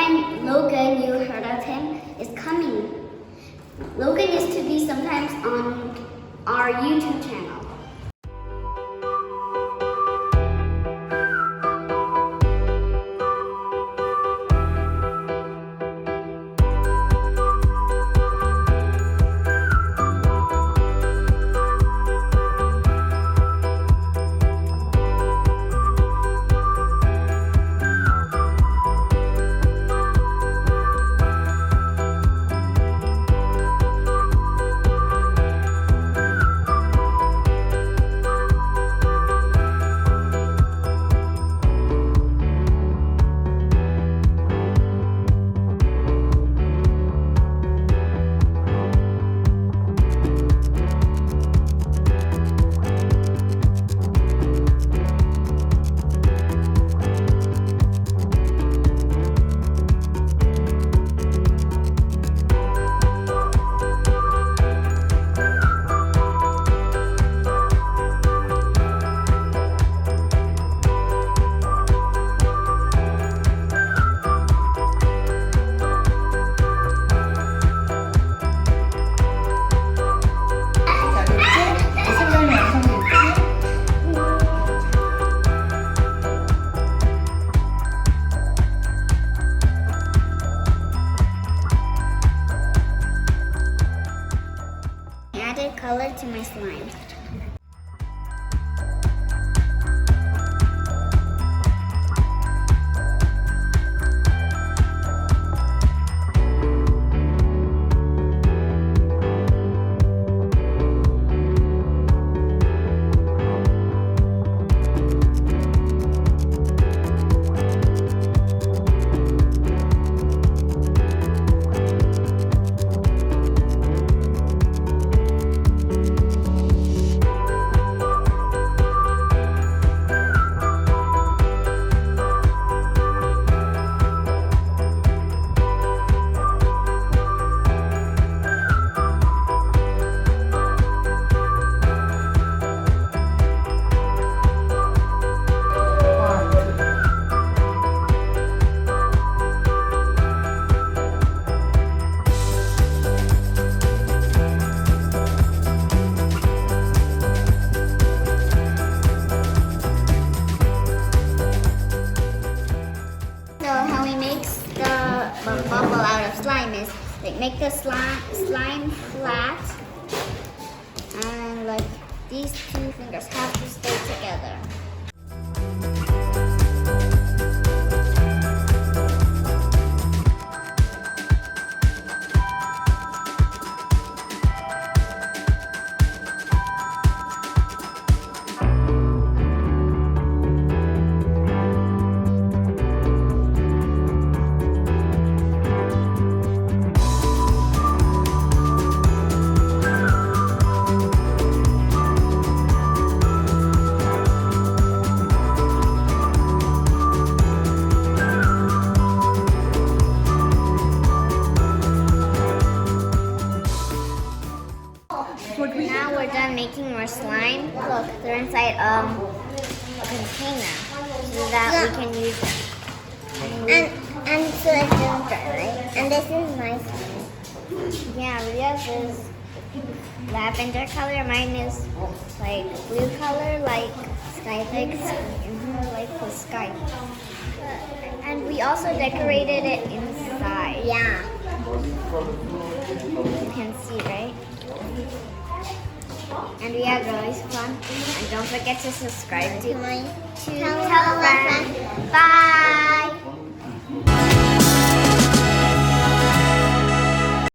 friend Logan, you heard of him, is coming. Logan is to be sometimes on our YouTube channel. Added color to my slime. Bubble out of slime is like make the slime flat, and like these two fingers have to stay together. Now we're done making more slime. Look, they're inside a container so that we can use them. And so it doesn't dry, right? And this is my slime. Yeah, Ria's is lavender color. Mine is like blue color, like sky, like the sky. And we also decorated it inside. Yeah. You can see, right? And we had really fun. And don't forget to subscribe to my Tella. Bye!